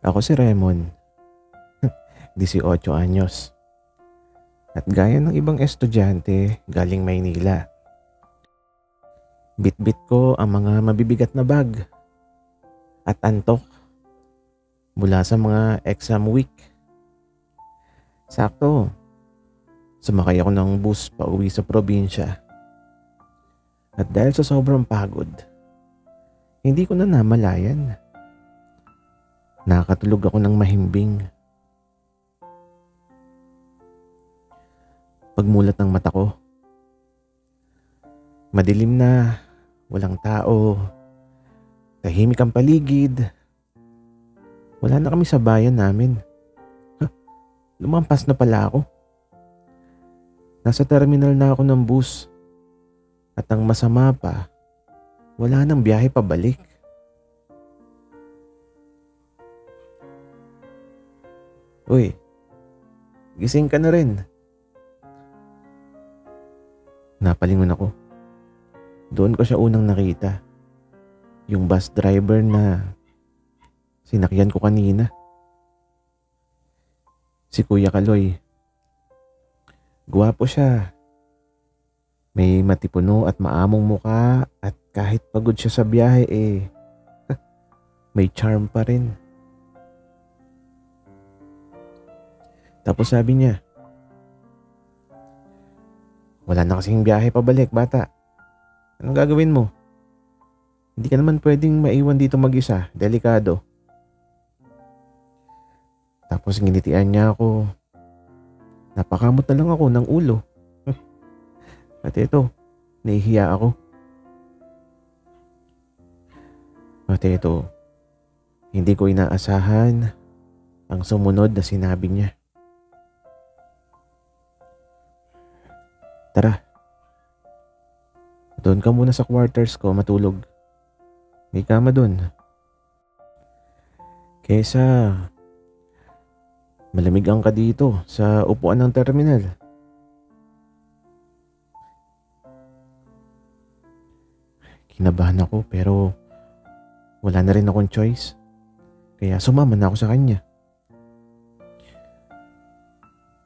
Ako si Raymond, 18 anyos. At gaya ng ibang estudyante galing Maynila, bitbit ko ang mga mabibigat na bag at antok mula sa mga exam week. Sakto, sumakay ako ng bus pauwi sa probinsya. At dahil sa sobrang pagod, hindi ko na namalayan. Nakatulog ako ng mahimbing. Pagmulat ng mata ko, madilim na, walang tao, tahimik ang paligid. Wala na kami sa bayan namin. Lumampas na pala ako. Nasa terminal na ako ng bus. At ang masama pa, wala nang biyahe pabalik. Uy, gising ka na rin. Napalingon ako. Doon ko siya unang nakita. Yung bus driver na sinakyan ko kanina. Si Kuya Kaloy. Gwapo siya. May matipuno at maamong muka at kahit pagod siya sa biyahe may charm pa rin. Tapos sabi niya, wala na kasing biyahe pabalik, bata. Anong gagawin mo? Hindi ka naman pwedeng maiwan dito mag-isa. Delikado. Tapos nginitian niya ako. Napakamot na lang ako ng ulo. At ito, nahihiya ako. At ito, hindi ko inaasahan ang sumunod na sinabi niya. Tara. Doon ka muna sa quarters ko matulog. May kama doon. Kesa malamigan ka dito sa upuan ng terminal. Kinabahan ako pero wala na rin akong choice. Kaya sumama na ako sa kanya.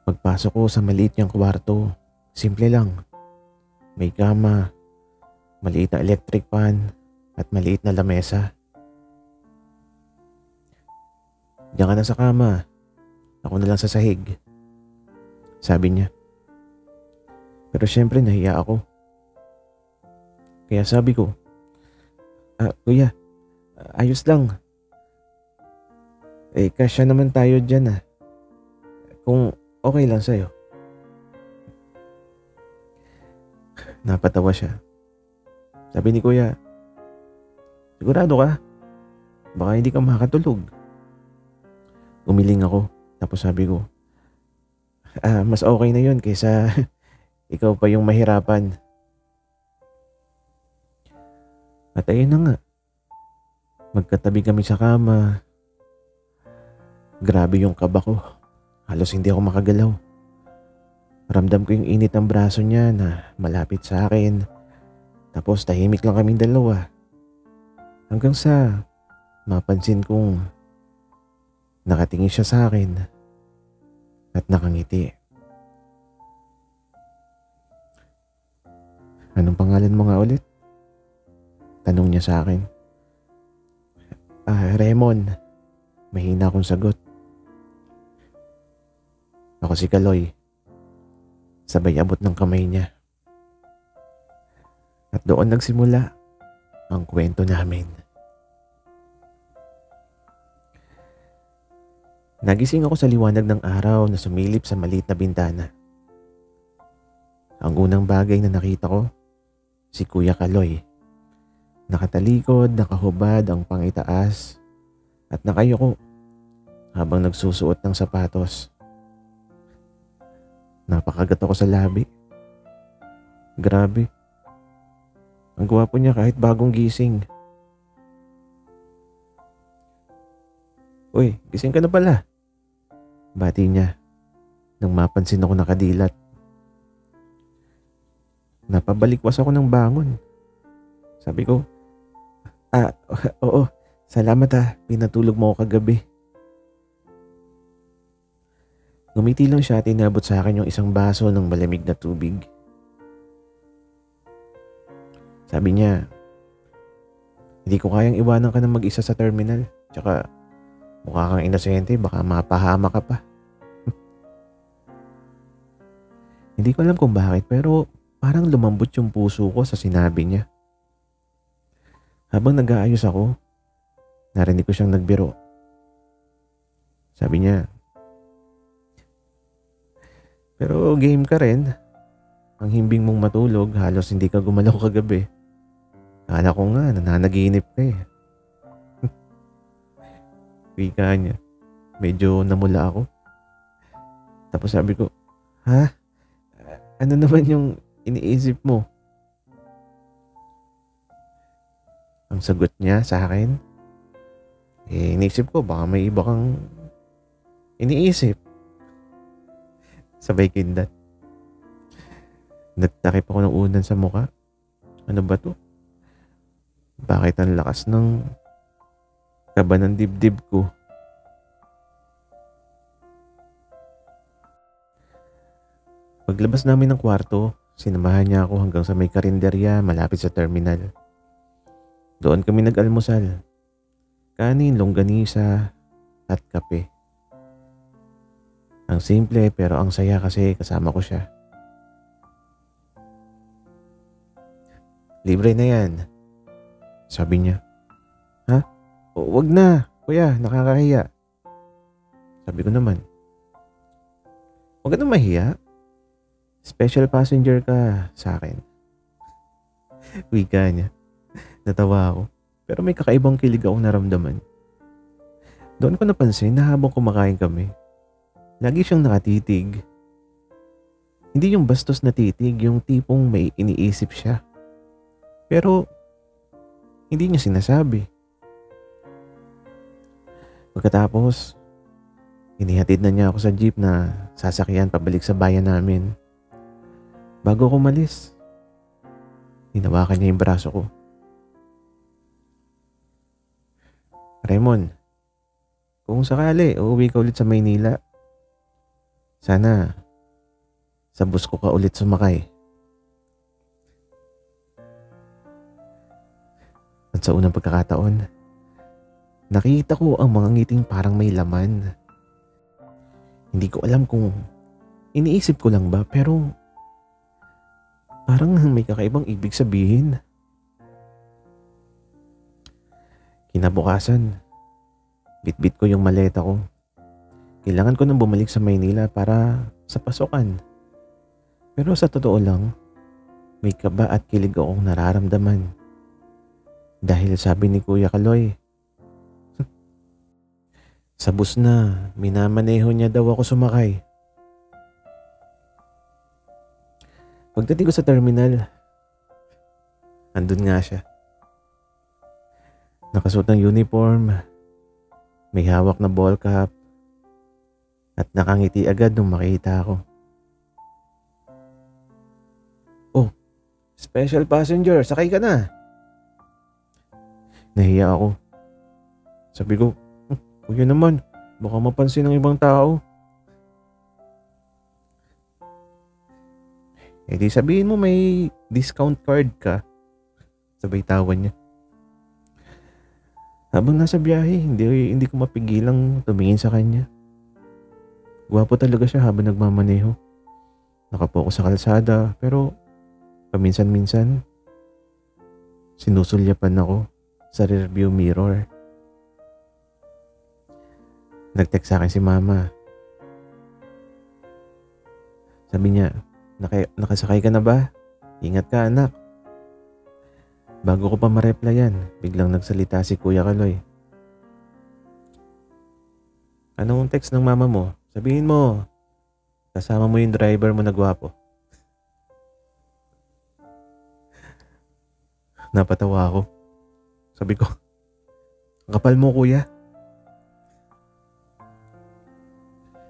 Pagpasok ko sa maliit niyang kwarto, simple lang. May kama, maliit na electric fan, at maliit na lamesa. Diyan ka na sa kama. Ako na lang sa sahig. Sabi niya. Pero syempre nahiya ako. Kaya sabi ko, Kuya, ayos lang. Kasya naman tayo dyan Kung okay lang sa'yo. Napatawa siya. Sabi ni Kuya, sigurado ka? Baka hindi ka makakatulog. Umiling ako. Tapos sabi ko, mas okay na yun kaysa ikaw pa yung mahirapan. At ayun na nga. Magkatabi kami sa kama. Grabe yung kaba ko. Halos hindi ako makagalaw. Ramdam ko yung init ng braso niya na malapit sa akin. Tapos tahimik lang kaming dalawa. Hanggang sa mapansin kong nakatingin siya sa akin at nakangiti. Anong pangalan mo nga ulit? Tanong niya sa akin. Raymond. Mahina akong sagot. Ako si Kaloy. Sabay abot ng kamay niya. At doon nagsimula ang kwento namin. Nagising ako sa liwanag ng araw na sumilip sa maliit na bintana. Ang unang bagay na nakita ko, si Kuya Kaloy. Nakatalikod, nakahubad ang pangitaas at nakayuko habang nagsusuot ng sapatos. Napakagat ako sa labi. Grabe. Ang gwapo niya kahit bagong gising. Uy, gising ka na pala. Bati niya nang mapansin ako nakadilat. Napabalikwas ako ng bangon. Sabi ko, oo, salamat pinatulog mo ako kagabi. Ngumiti lang siya at inabot sa akin yung isang baso ng malamig na tubig. Sabi niya, hindi ko kayang iwanan ka na mag-isa sa terminal. Tsaka mukha kang inosente, baka mapahama ka pa. Hindi ko alam kung bakit pero parang lumambot yung puso ko sa sinabi niya. Habang nag-aayos ako, narinig ko siyang nagbiro. Sabi niya, pero game ka rin. Ang himbing mong matulog, halos hindi ka gumalaw kagabi. Kala ko nga, nananaginip ka eh. Wika niya. Medyo namula ako. Tapos sabi ko, ha? Ano naman yung iniisip mo? Ang sagot niya sa akin, iniisip ko baka may iba kang iniisip. Sabay kindat. Nagtakip ako ng unan sa muka. Ano ba to? Bakit ang lakas ng kaba ng dibdib ko? Paglabas namin ng kwarto, sinamahan niya ako hanggang sa may karinderya malapit sa terminal. Doon kami nag-almusal. Kanin, longganisa at kape. Ang simple pero ang saya kasi kasama ko siya. Libre na yan. Sabi niya. Ha? O, wag na. Kuya, nakakahiya. Sabi ko naman. Wag ka na mahiya. Special passenger ka sa akin. Wika niya. Natawa ako. Pero may kakaibang kilig akong naramdaman. Doon ko napansin na habang kumakain kami, lagi siyang nakatitig. Hindi yung bastos na titig, yung tipong may iniisip siya. Pero hindi niya sinasabi. Pagkatapos, inihatid na niya ako sa jeep na sasakyan pabalik sa bayan namin. Bago ako umalis, hinawakan niya yung braso ko. Raymond, kung sakali uuwi ka ulit sa Maynila, sana sa bus ko ka ulit sumakay. At sa unang pagkakataon, nakita ko ang mga ngiting parang may laman. Hindi ko alam kung iniisip ko lang ba, pero parang may kakaibang ibig sabihin. Kinabukasan, bitbit ko yung maleta ko. Kailangan ko nang bumalik sa Maynila para sa pasukan. Pero sa totoo lang, may kaba at kilig akong nararamdaman. Dahil sabi ni Kuya Kaloy, sa bus na minamaneho niya daw ako sumakay. Pagdating ko sa terminal, andun nga siya. Nakasuot ng uniform, may hawak na ball cap, at nakangiti agad nung makita ako. Oh, special passenger, sakay ka na. Nahiya ako. Sabi ko, kuya naman, baka mapansin ng ibang tao. Eh di sabihin mo may discount card ka. Sabay tawa niya. Habang nasa biyahe, hindi ko mapigilang tumingin sa kanya. Gwapo talaga siya habang nagmamaneho. Nakapokus sa kalsada, pero paminsan-minsan, sinusulyapan ako sa rearview mirror. Nag-text sa akin si mama. Sabi niya, nakasakay ka na ba? Ingat ka anak. Bago ko pa ma-replyan, biglang nagsalita si Kuya Kaloy. Anong text ng mama mo? Sabihin mo, kasama mo yung driver mo na gwapo. Napatawa ako. Sabi ko, ang kapal mo kuya.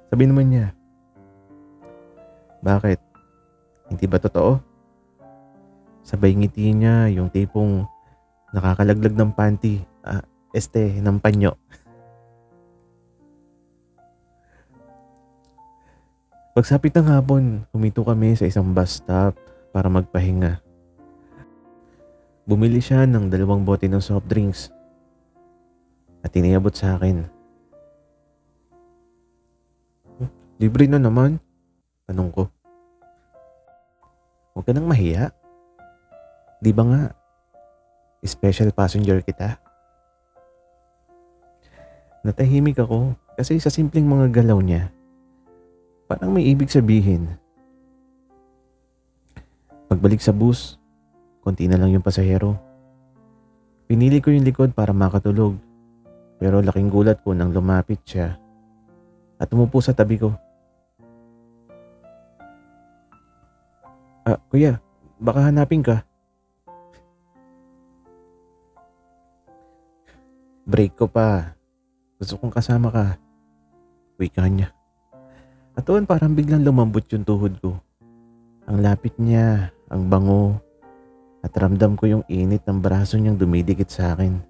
Sabi naman niya, bakit? Hindi ba totoo? Sabay ngiti niya yung tipong nakakalaglag ng panty, ng panyo. Pagsapit ng hapon, huminto kami sa isang bus stop para magpahinga. Bumili siya ng 2 bote ng soft drinks at iniabot sa akin. Libre na naman? Tanong ko. Huwag ka nang mahiya. Di ba nga, special passenger kita? Natahimik ako kasi sa simpleng mga galaw niya, parang may ibig sabihin. Pagbalik sa bus, konti na lang yung pasahero. Pinili ko yung likod para makatulog, pero laking gulat ko nang lumapit siya at umupo sa tabi ko. Kuya, baka hanapin ka. Break ko pa. Gusto kong kasama ka. Wika niya. At doon parang biglang lumambot yung tuhod ko. Ang lapit niya, ang bango, at ramdam ko yung init ng braso niyang dumidikit sa akin.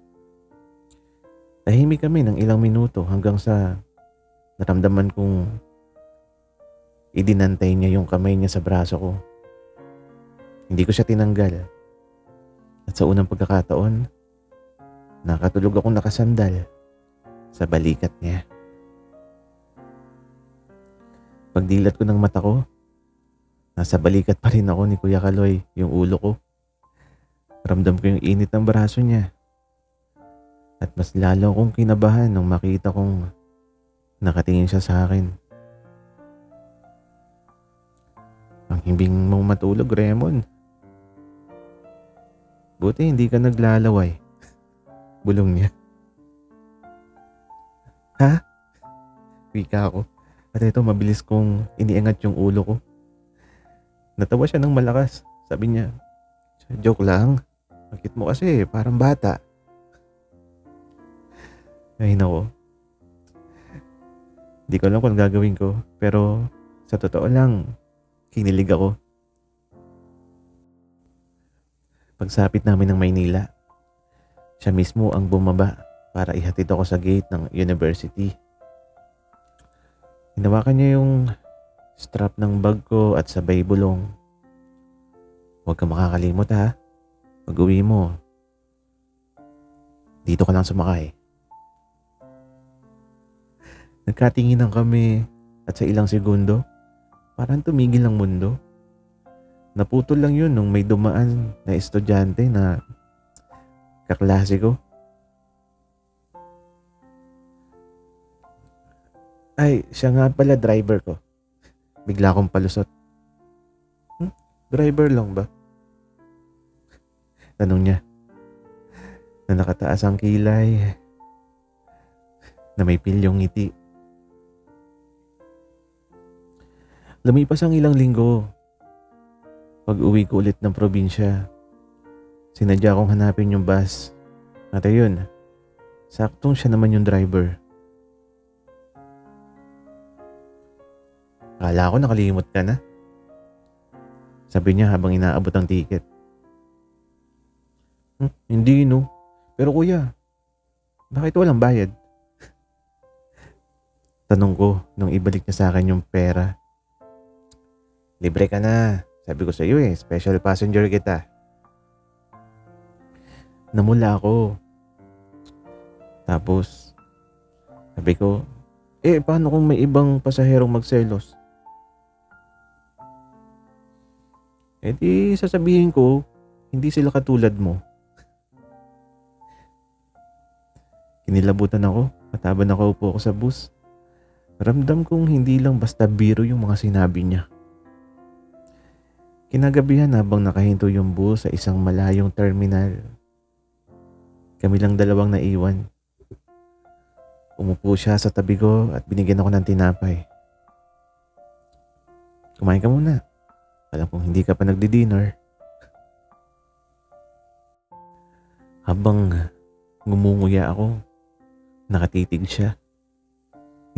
Tahimik kami ng ilang minuto hanggang sa naramdaman kong idinantay niya yung kamay niya sa braso ko. Hindi ko siya tinanggal. At sa unang pagkakataon, nakatulog akong nakasandal sa balikat niya. Pagdilat ko ng mata ko, nasa balikat pa rin ako ni Kuya Kaloy, yung ulo ko. Ramdam ko yung init ng braso niya. At mas lalo akong kinabahan nung makita kong nakatingin siya sa akin. Ang himbing mong matulog, Raymond. Buti hindi ka naglalaway. Bulong niya. Ha? Wika ako. At ito mabilis kong iniangat yung ulo ko. Natawa siya ng malakas. Sabi niya, joke lang. Bakit mo kasi parang bata. Ay nako. Hindi ko alam kung gagawin ko. Pero sa totoo lang, kinilig ako. Pagsapit namin ng Maynila, siya mismo ang bumaba para ihatid ako sa gate ng university. Hinawakan niya yung strap ng bag ko at sabay bulong. Huwag kang makakalimot ha. Pag-uwi mo, dito ka lang sumakay. Nagkatinginan kami at sa ilang segundo, parang tumigil ang mundo. Naputol lang yun nung may dumaan na estudyante na kaklase ko. Ay, siya nga pala driver ko. Bigla akong palusot. Driver lang ba? Tanong niya. Na nakataas ang kilay. Na may pilyong ngiti. Lumipas ang ilang linggo. Pag-uwi ko ulit ng probinsya, sinadya kong hanapin yung bus. At ayun, saktong siya naman yung driver. Akala ko nakalimot ka na. Sabi niya habang inaabot ang ticket. Hindi no. Pero kuya, bakit walang bayad? Tanong ko nung ibalik niya sa akin yung pera. Libre ka na. Sabi ko sa iyo special passenger kita. Namula ako. Tapos, sabi ko, paano kung may ibang pasaherong magselos? Di sasabihin ko, hindi sila katulad mo. Kinilabutan ako at habang nakaupo ako sa bus, ramdam kong hindi lang basta biro yung mga sinabi niya. Kinagabihan habang nakahinto yung bus sa isang malayong terminal. Kami lang dalawang naiwan. Umupo siya sa tabi ko at binigyan ako ng tinapay. Kumain ka muna. Alam kong hindi ka pa nagdi-dinner. Habang ngumunguya ako, nakatitig siya.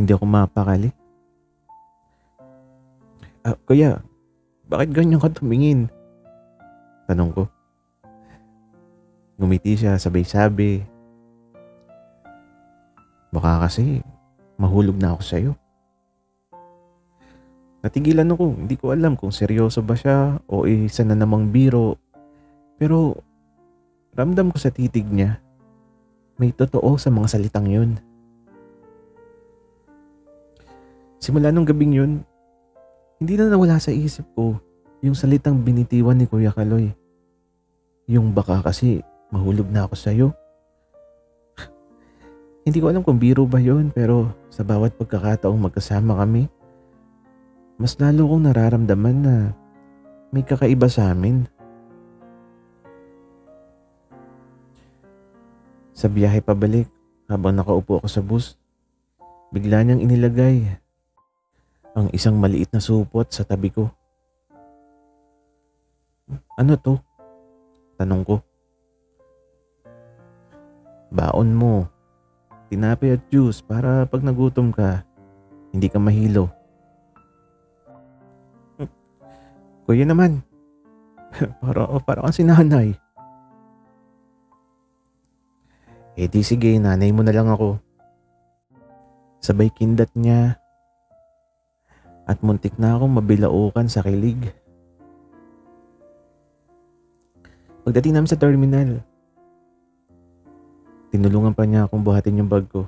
Hindi ako mapakali. Kuya, bakit ganyan ka tumingin? Tanong ko. Ngumiti siya, sabay-sabi. Baka kasi mahulog na ako sa'yo. Natigilan ako, hindi ko alam kung seryoso ba siya o isa na namang biro. Pero ramdam ko sa titig niya, may totoo sa mga salitang yun. Simula nung gabing yun, hindi na nawala sa isip ko yung salitang binitiwan ni Kuya Kaloy. Yung baka kasi mahulog na ako sa'yo. Hindi ko alam kung biro ba yun, pero sa bawat pagkakataong magkasama kami, mas lalo kong nararamdaman na may kakaiba sa amin. Sa biyahe pabalik, habang nakaupo ako sa bus, bigla niyang inilagay ang isang maliit na supot sa tabi ko. Ano to? Tanong ko. Baon mo. Tinapay at juice para pag nagutom ka, hindi ka mahilo. Kuya naman. Parang kang sinanay. Eh di sige, nanay mo na lang ako. Sabay kindat niya at muntik na akong mabilaukan sa kilig. Pagdating namin sa terminal, tinulungan pa niya akong buhatin yung bag ko.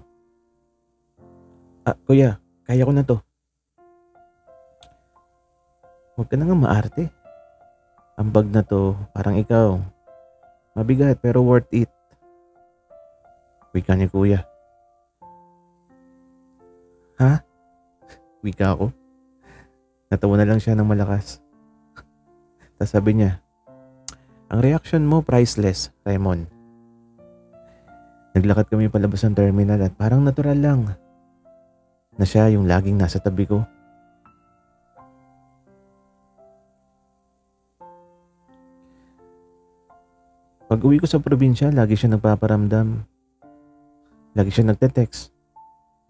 Kuya, kaya ko na to. Huwag ka na nga maarte. Ang bag na to, parang ikaw. Mabigat pero worth it. Wika niya kuya. Ha? Wika ako. Natawa na lang siya ng malakas. Tapos sabi niya, ang reaction mo priceless, Raymond. Naglakad kami palabas ng terminal at parang natural lang na siya yung laging nasa tabi ko. Pag uwi ko sa probinsya, lagi siya nagpaparamdam. Lagi siya nagte-text.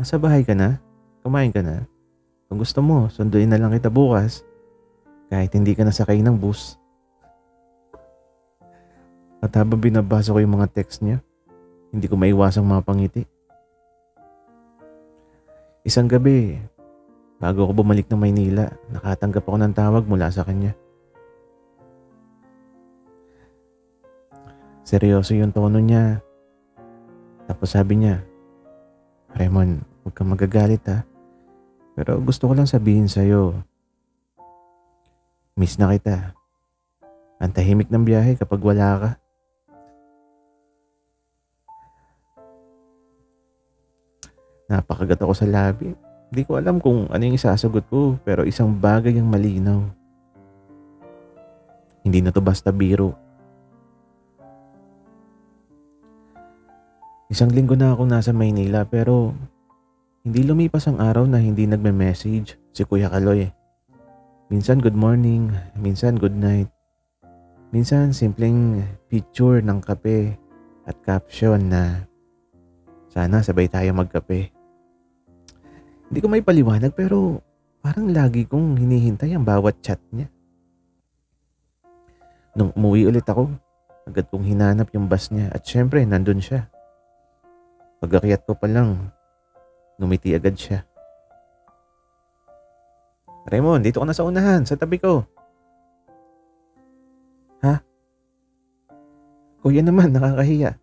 Nasa bahay ka na? Kumain ka na? Kung gusto mo, sunduin na lang kita bukas. Kahit hindi ka nasakay ng bus. At habang binabasa ko yung mga text niya, hindi ko maiwasang mapangiti. Isang gabi, bago ako bumalik ng Maynila, nakatanggap ako ng tawag mula sa kanya. Seryoso yung tono niya. Tapos sabi niya, Raymond, huwag kang magagalit ha. Pero gusto ko lang sabihin sa'yo, miss na kita. Ang tahimik ng biyahe kapag wala ka. Napakagat ako sa labi. Hindi ko alam kung ano yung isasagot ko, pero isang bagay ang malinaw. Hindi na to basta biro. Isang linggo na akong nasa Maynila pero hindi lumipas ang araw na hindi nagme-message si Kuya Kaloy. Minsan good morning, minsan good night. Minsan simpleng picture ng kape at caption na sana sabay tayo magkape. Hindi ko may paliwanag pero parang lagi kong hinihintay ang bawat chat niya. Nung umuwi ulit ako, agad kong hinanap yung bus niya at syempre nandun siya. Pag-akyat ko pa lang, ngumiti agad siya. Raymond, dito ka na sa unahan, sa tabi ko. Ha? Kuya naman, nakakahiya.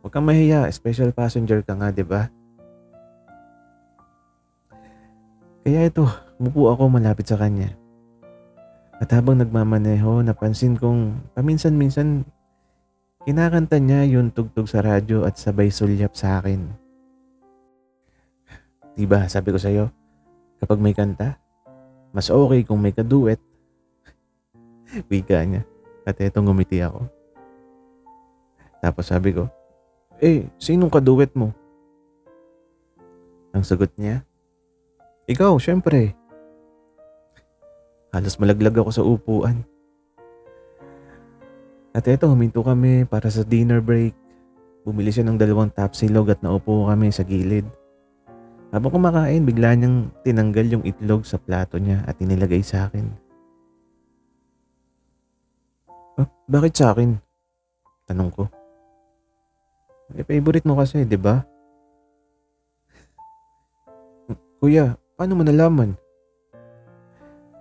Huwag kang mahiya, special passenger ka nga, di ba? Kaya ito, umupo ako malapit sa kanya. At habang nagmamaneho, napansin kong paminsan-minsan kinakanta niya yung tugtog sa radyo at sabay sulyap sa akin. Diba, sabi ko sa'yo, kapag may kanta, mas okay kung may kaduet. Wika niya. At eto ngumiti ako. Tapos sabi ko, sinong kaduet mo? Ang sagot niya, ikaw, syempre. Halos malaglag ako sa upuan. At eto, huminto kami para sa dinner break. Bumili siya ng 2 tapsilog at naupo kami sa gilid. Habang kumakain, bigla niyang tinanggal yung itlog sa plato niya at inilagay sa akin. Bakit sa akin? Tanong ko. Favorite mo kasi, di ba? Kuya, paano mo nalaman?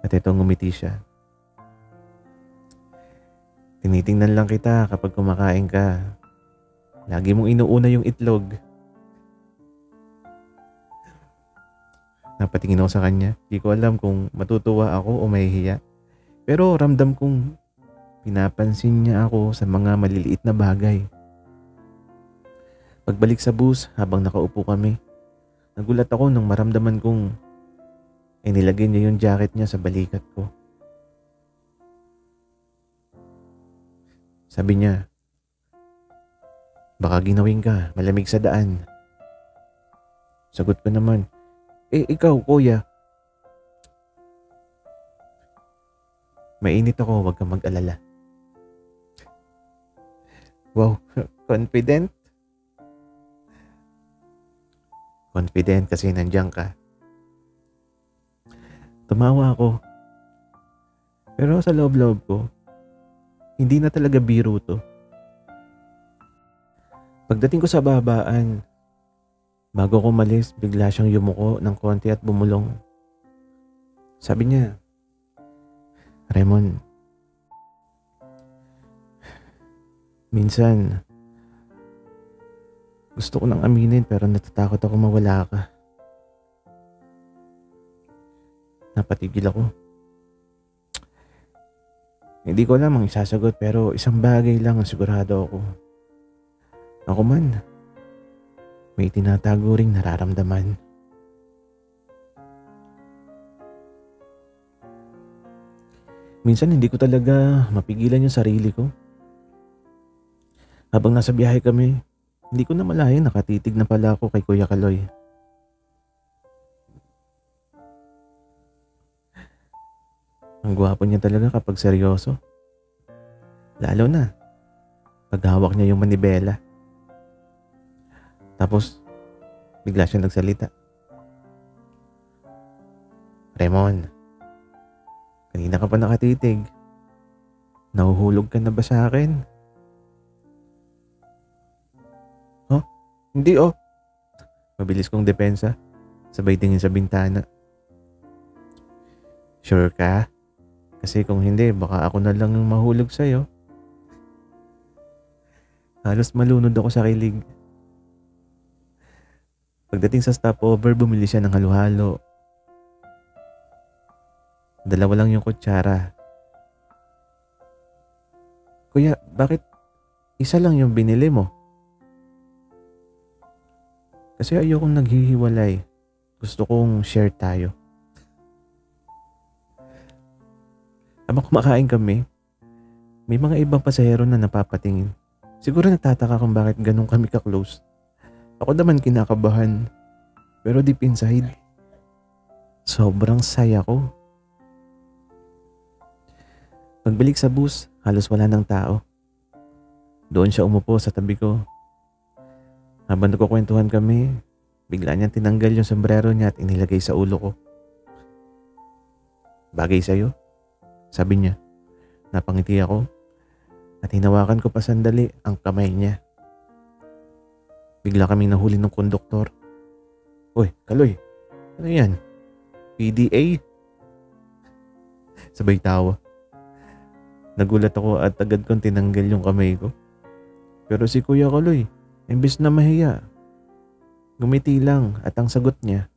At eto ngumiti siya. Tinitingnan lang kita kapag kumakain ka. Lagi mong inuuna yung itlog. Napatingin ako sa kanya. Di ko alam kung matutuwa ako o mahihiya. Pero ramdam kong pinapansin niya ako sa mga maliliit na bagay. Pagbalik sa bus habang nakaupo kami, nagulat ako nang maramdaman kong inilagay niya yung jacket niya sa balikat ko. Sabi niya, baka ginawin ka, malamig sa daan. Sagot ko naman, ikaw kuya. Mainit ako, wag kang mag-alala. Wow, confident? Confident kasi nandiyan ka. Tumawa ako. Pero sa loob-loob ko, hindi na talaga biro to. Pagdating ko sa babaan, bago ko umalis, bigla siyang yumuko ng konti at bumulong. Sabi niya, Raymond, minsan, gusto ko nang aminin pero natatakot ako mawala ka. Napatigil ako. Hindi ko alam ang isasagot pero isang bagay lang ang sigurado ako. Ako man, may tinatago ring nararamdaman. Minsan hindi ko talaga mapigilan yung sarili ko. Habang nasa biyahe kami, hindi ko na malayan nakatitig na pala ako kay Kuya Kaloy. Ang gwapo niya talaga kapag seryoso. Lalo na pag hawak niya yung manibela. Tapos bigla siya nagsalita. Raymond, kanina ka pa nakatitig. Nahuhulog ka na ba sa akin? Hindi oh. Mabilis kong depensa. Sabay tingin sa bintana. Sure ka? Kasi kung hindi, baka ako na lang yung mahulog sa'yo. Halos malunod ako sa kilig. Pagdating sa stopover, bumili siya ng halo-halo. Dalawa lang yung kutsara. Kuya, bakit isa lang yung binili mo? Kasi ayokong naghihiwalay. Gusto kong share tayo. Habang kumakain kami, may mga ibang pasahero na napapatingin. Siguro nagtataka kung bakit ganun kami ka-close. Ako naman kinakabahan. Pero deep inside, sobrang saya ko. Pagbalik sa bus, halos wala ng tao. Doon siya umupo sa tabi ko. Habang nagkukwentuhan kami, bigla niyang tinanggal yung sombrero niya at inilagay sa ulo ko. Bagay sa'yo? Sabi niya. Napangiti ako at hinawakan ko pa sandali ang kamay niya. Bigla kaming nahuli ng konduktor. Uy, Kaloy, ano yan? PDA? Sabay tawa. Nagulat ako at agad kong tinanggal yung kamay ko. Pero si Kuya Kaloy, imbes na mahiya, gumiti lang at ang sagot niya,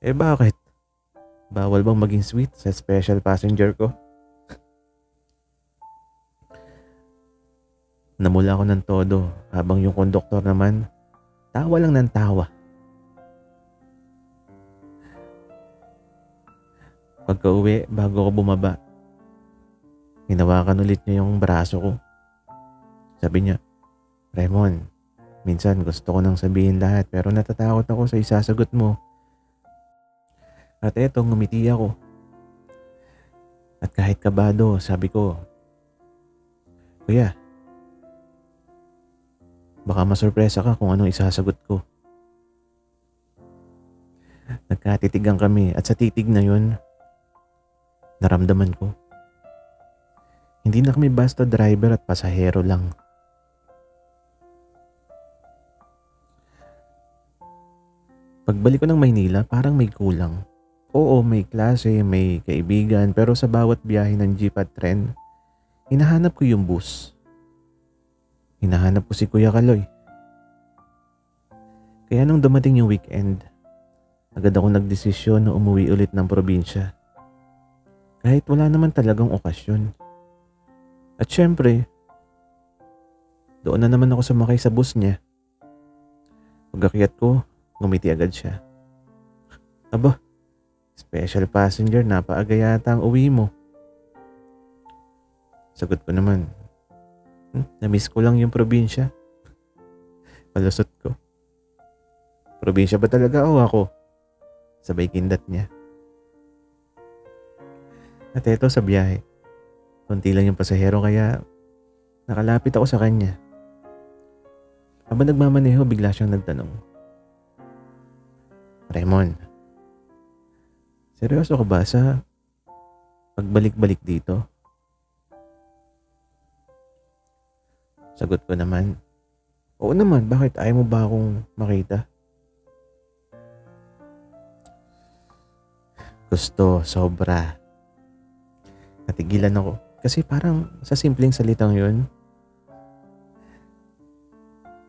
bakit? Bawal bang maging sweet sa special passenger ko? Namula ako ng todo habang yung konduktor naman, tawa lang ng tawa. Pagka-uwi, bago ko bumaba, hinawakan ulit niya yung braso ko. Sabi niya, Raymond, minsan gusto ko nang sabihin lahat pero natatakot ako sa isasagot mo. At eto, ngumiti ako. At kahit kabado, sabi ko, Kuya, baka masurpresa ka kung anong isasagot ko. Nagkatitigan kami at sa titig na yun, naramdaman ko. Hindi na kami basta driver at pasahero lang. Pagbalik ko ng Maynila, parang may kulang. Oo, may klase, may kaibigan, pero sa bawat biyahe ng jeep at tren, hinahanap ko yung bus. Hinahanap ko si Kuya Kaloy. Kaya nung dumating yung weekend, agad ako nagdesisyon na umuwi ulit ng probinsya. Kahit wala naman talagang okasyon. At syempre, doon na naman ako sumakay sa bus niya. Pag-akyat ko, ngumiti agad siya. Aba, special passenger, napaaga yata ang uwi mo. Sagot ko naman, na-miss ko lang yung probinsya. Palusot ko. Probinsya ba talaga o ako? Sabay kindat niya. At eto sa biyahe. Konti lang yung pasahero kaya nakalapit ako sa kanya. Habang nagmamaneho, bigla siyang nagtanong. Raymond, seryoso ka ba sa pagbalik-balik dito? Sagot ko naman, oo naman, bakit ayaw mo ba akong makita? Gusto, sobra. Natigilan ako. Kasi parang sa simpleng salitang yun,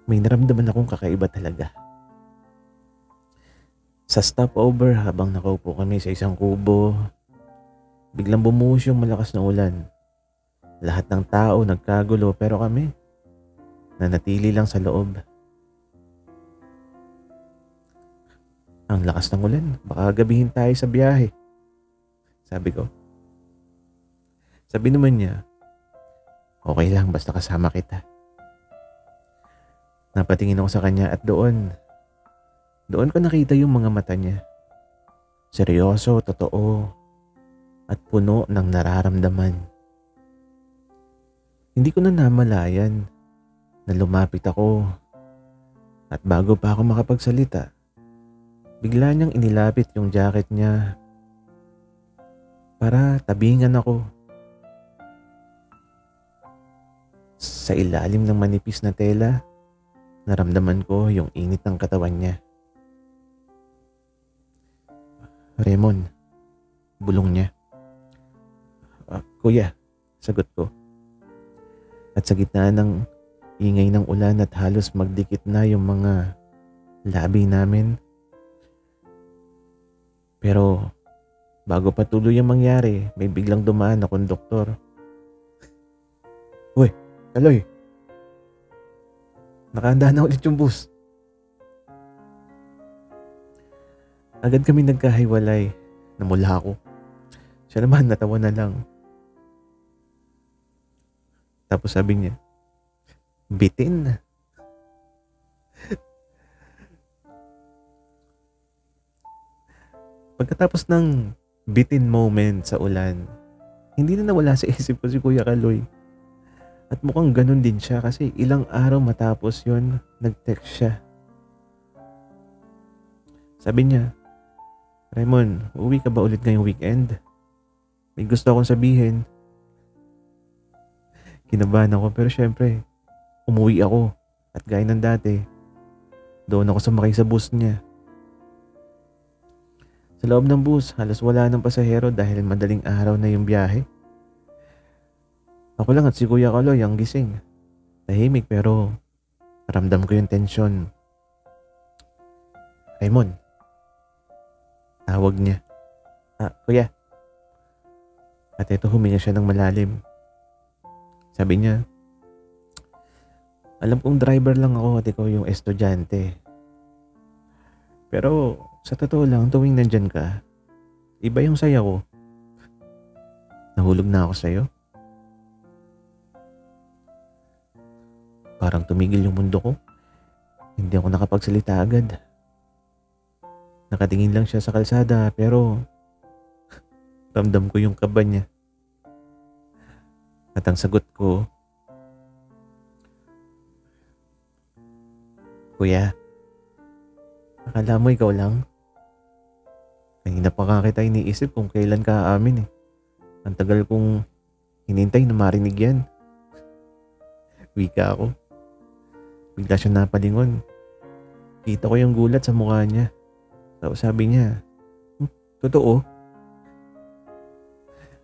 may naramdaman akong kakaiba talaga. Sa stopover habang nakaupo kami sa isang kubo, biglang bumuhos yung malakas na ulan. Lahat ng tao nagkagulo pero kami, nanatili lang sa loob. Ang lakas ng ulan, baka gabihin tayo sa biyahe. Sabi ko. Sabi naman niya, okay lang basta kasama kita. Napatingin ako sa kanya at doon ko nakita yung mga mata niya. Seryoso, totoo, at puno ng nararamdaman. Hindi ko na namalayan na lumapit ako at bago pa ako makapagsalita, bigla niyang inilapit yung jacket niya para tabingan ako. Sa ilalim ng manipis na tela, naramdaman ko yung init ng katawan niya. Raymond, bulong niya. Kuya, sagot ko. At sa gitna ng ingay ng ulan at halos magdikit na yung mga labi namin. Pero bago pa tuloy ang mangyari, may biglang dumaan na konduktor. Uy, Kaloy, nakahanda na ulit yung bus. Agad kami nagkahiwalay. Namula ako. Siya naman natawa na lang. Tapos sabi niya, bitin. Pagkatapos ng bitin moment sa ulan, hindi na nawala sa isip ko si Kuya Kaloy. At mukhang ganun din siya kasi ilang araw matapos yon nag-text siya. Sabi niya, Raymond, uwi ka ba ulit ngayong weekend? May gusto akong sabihin. Kinabahan ako pero syempre, umuwi ako at gaya ng dati, doon ako sumakay sa bus niya. Sa loob ng bus, halos wala ng pasahero dahil madaling araw na yung biyahe. Ako lang at si Kuya Kaloy ang gising. Tahimik pero ramdam ko yung tensyon. Raymond, tawag niya. Kuya. At ito huminga siya ng malalim. Sabi niya, alam kong driver lang ako at ikaw yung estudyante. Pero sa totoo lang, tuwing nandyan ka, iba yung saya ko. Nahulog na ako sa'yo. Parang tumigil yung mundo ko. Hindi ako nakapagsalita agad. Nakatingin lang siya sa kalsada pero ramdam ko yung kaba niya. At ang sagot ko, Kuya, akala mo ikaw lang? Kanina pa nga kita iniisip kung kailan ka aamin eh. Ang tagal kong hinintay na marinig yan. Wika ako. Bigla siya napalingon. Kita ko yung gulat sa mukha niya. Tapos sabi niya, Totoo?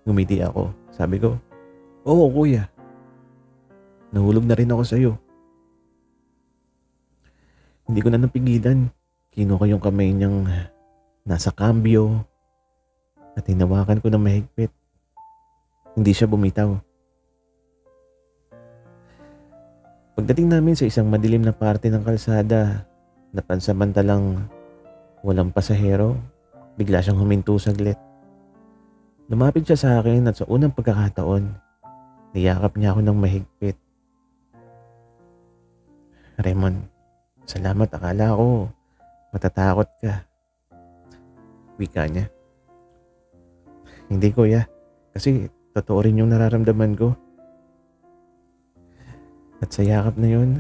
Ngumiti ako. Sabi ko, oo kuya. Nahulog na rin ako sa'yo. Hindi ko na napigilan. Kinuha yung kamay niyang nasa kambyo at hinawakan ko ng mahigpit. Hindi siya bumitaw. Pagdating namin sa isang madilim na parte ng kalsada na pansamantalang walang pasahero, bigla siyang huminto saglit. Lumapit siya sa akin at sa unang pagkakataon, niyakap niya ako ng mahigpit. Raymond, salamat, akala ko matatakot ka. Wika niya. Hindi kuya, kasi totoo rin yung nararamdaman ko. At sa yakap na yun,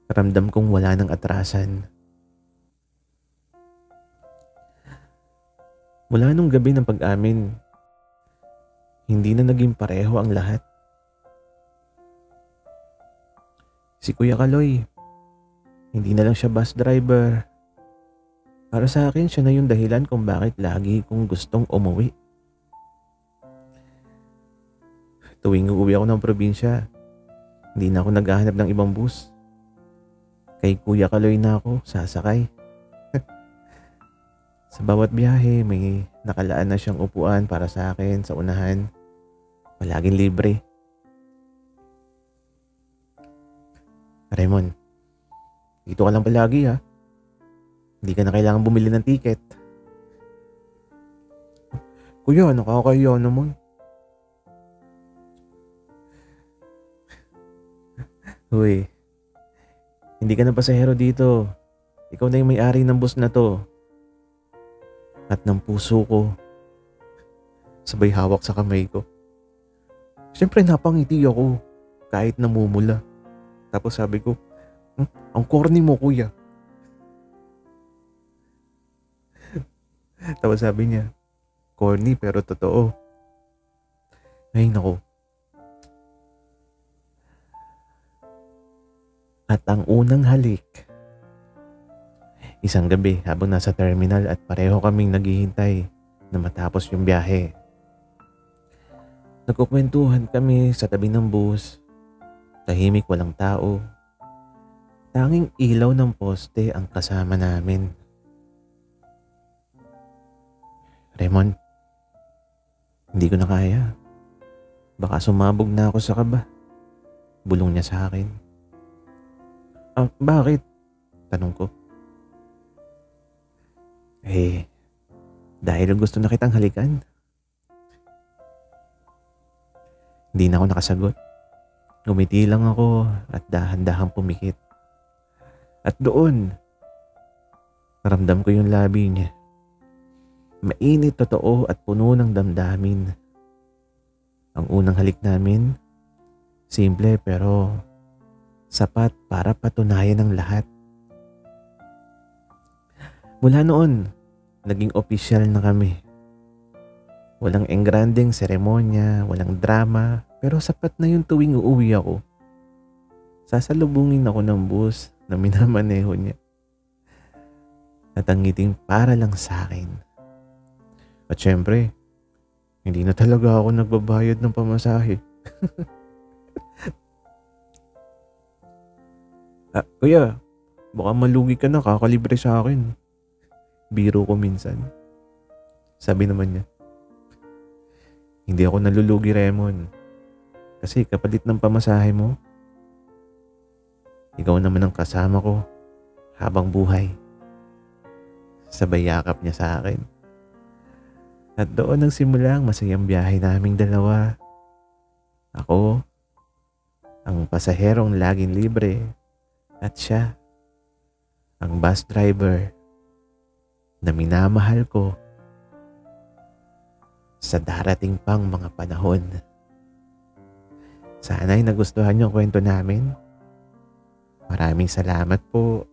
ramdam kong wala ng atrasan. Mula nung gabi ng pag-amin, hindi na naging pareho ang lahat. Si Kuya Kaloy, hindi na lang siya bus driver. Para sa akin, siya na yung dahilan kung bakit lagi kong gustong umuwi. Tuwing uuwi ako ng probinsya, hindi na ako naghahanap ng ibang bus. Kay Kuya Kaloy na ako sasakay. Sa bawat biyahe, may nakalaan na siyang upuan para sa akin sa unahan. Palaging libre. Raymond, dito ka lang palagi ha. Hindi ka na kailangan bumili ng ticket. Kuya, nakakaya naman. Uy, hindi ka na pasahero dito. Ikaw na yung may-ari ng bus na to. At ng puso ko. Sabay hawak sa kamay ko. Siyempre napangiti ako kahit namumula. Tapos sabi ko, ang corny mo kuya. Tapos sabi niya, corny pero totoo. Ay nako. At ang unang halik, isang gabi habang nasa terminal at pareho kaming naghihintay na matapos yung biyahe. Nagkukwentuhan kami sa tabi ng bus. Tahimik, walang tao. Tanging ilaw ng poste ang kasama namin. Raymond, hindi ko na kaya. Baka sumabog na ako sa kaba. Bulong niya sa akin. Bakit? Tanong ko. Dahil gusto na kitang halikan. Hindi na ako nakasagot. Ngumiti lang ako at dahan-dahang pumikit. At doon, naramdam ko yung labi niya. Mainit, totoo at puno ng damdamin. Ang unang halik namin, simple pero sapat para patunayan ang lahat. Mula noon, naging opisyal na kami. Walang engrandeng seremonya, walang drama, pero sapat na yung tuwing uuwi ako. Sasalubungin ako ng bus na minamaneho niya. At ang ngiting para lang sa akin. At syempre, hindi na talaga ako nagbabayad ng pamasahe. Kuya, baka malugi ka na, kakalibre sa akin. Biro ko minsan. Sabi naman niya, hindi ako nalulugi, Raymond. Kasi kapalit ng pamasahe mo, ikaw naman ang kasama ko habang buhay. Sabay yakap niya sa akin. At doon ang simula ang masayang biyahe naming dalawa. Ako, ang pasaherong laging libre. At siya, ang bus driver na minamahal ko sa darating pang mga panahon. Sana'y nagustuhan niyo ang kwento namin. Maraming salamat po.